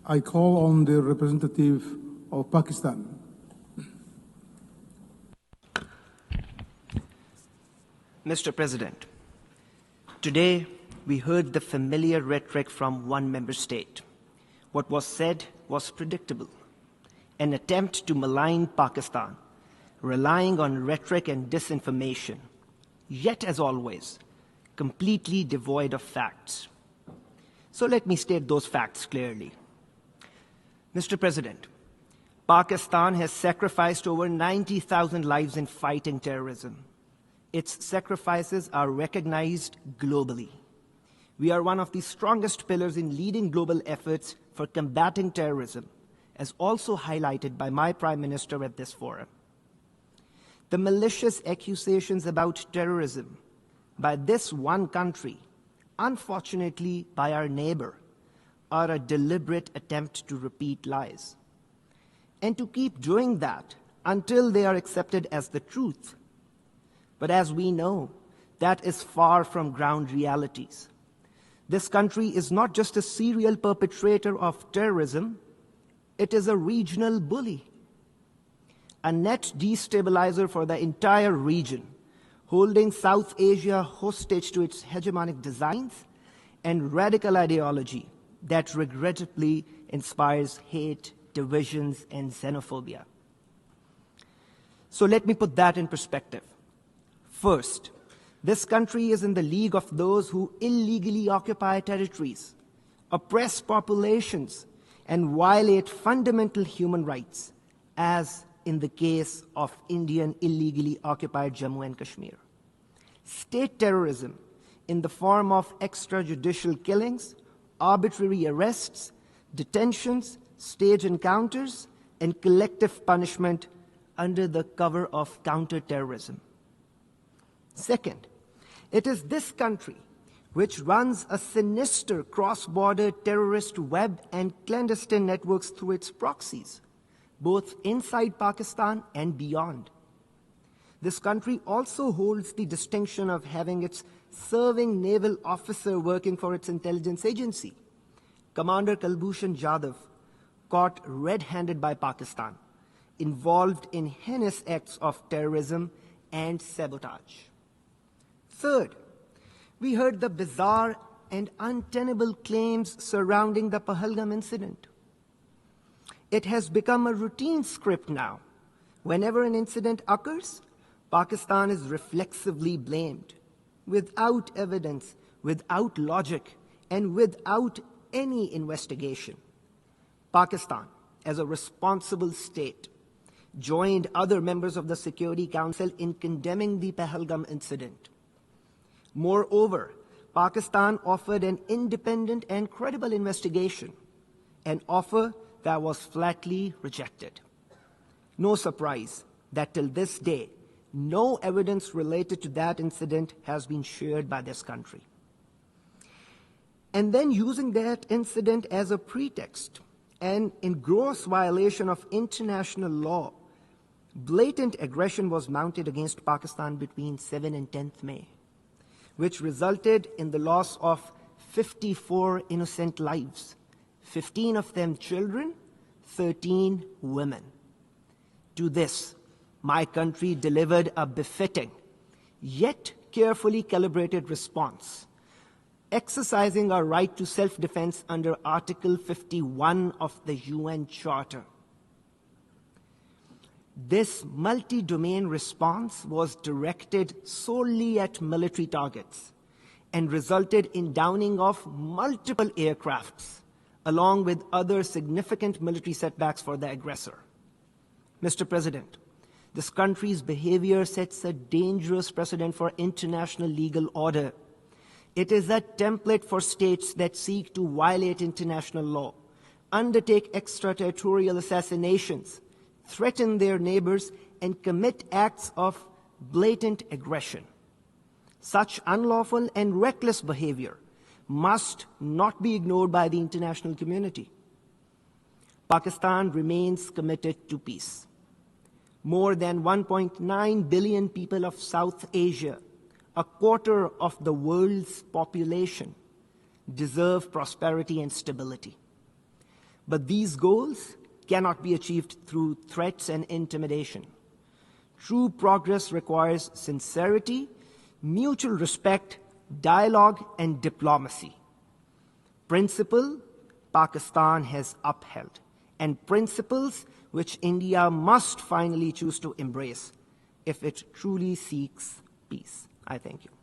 I call on the representative of Pakistan. Mr. President, today we heard the familiar rhetoric from one member state. What was said was predictable, an attempt to malign Pakistan, relying on rhetoric and disinformation, yet as always, completely devoid of facts. So let me state those facts clearly. Mr. President, Pakistan has sacrificed over 90,000 lives in fighting terrorism. Its sacrifices are recognized globally. We are one of the strongest pillars in leading global efforts for combating terrorism, as also highlighted by my Prime Minister at this forum. The malicious accusations about terrorism by this one country, unfortunately by our neighbor, are a deliberate attempt to repeat lies, and to keep doing that until they are accepted as the truth. But as we know, that is far from ground realities. This country is not just a serial perpetrator of terrorism, it is a regional bully, a net destabilizer for the entire region, holding South Asia hostage to its hegemonic designs and radical ideology that regrettably inspires hate, divisions, and xenophobia. So let me put that in perspective. First, this country is in the league of those who illegally occupy territories, oppress populations, and violate fundamental human rights, as in the case of Indian illegally occupied Jammu and Kashmir. State terrorism in the form of extrajudicial killings, arbitrary arrests, detentions, stage encounters, and collective punishment under the cover of counterterrorism. Second, it is this country which runs a sinister cross-border terrorist web and clandestine networks through its proxies, both inside Pakistan and beyond. This country also holds the distinction of having its serving naval officer working for its intelligence agency, Commander Kulbhushan Jadhav, caught red-handed by Pakistan, involved in heinous acts of terrorism and sabotage. Third, we heard the bizarre and untenable claims surrounding the Pahalgam incident. It has become a routine script now. Whenever an incident occurs, Pakistan is reflexively blamed, without evidence, without logic, and without any investigation. Pakistan, as a responsible state, joined other members of the Security Council in condemning the Pahalgam incident. Moreover, Pakistan offered an independent and credible investigation, an offer that was flatly rejected. No surprise that till this day, no evidence related to that incident has been shared by this country. And then using that incident as a pretext and in gross violation of international law, blatant aggression was mounted against Pakistan between 7 and 10th May, which resulted in the loss of 54 innocent lives, 15 of them children, 13 women. To this, my country delivered a befitting, yet carefully calibrated response, exercising our right to self-defense under Article 51 of the UN Charter. This multi-domain response was directed solely at military targets and resulted in downing of multiple aircrafts, along with other significant military setbacks for the aggressor. Mr. President, this country's behavior sets a dangerous precedent for international legal order. It is a template for states that seek to violate international law, undertake extraterritorial assassinations, threaten their neighbors, and commit acts of blatant aggression. Such unlawful and reckless behavior must not be ignored by the international community. Pakistan remains committed to peace. More than 1.9 billion people of South Asia, a quarter of the world's population, deserve prosperity and stability. But these goals cannot be achieved through threats and intimidation. True progress requires sincerity, mutual respect, dialogue, and diplomacy. Principle Pakistan has upheld, and principles which India must finally choose to embrace if it truly seeks peace. I thank you.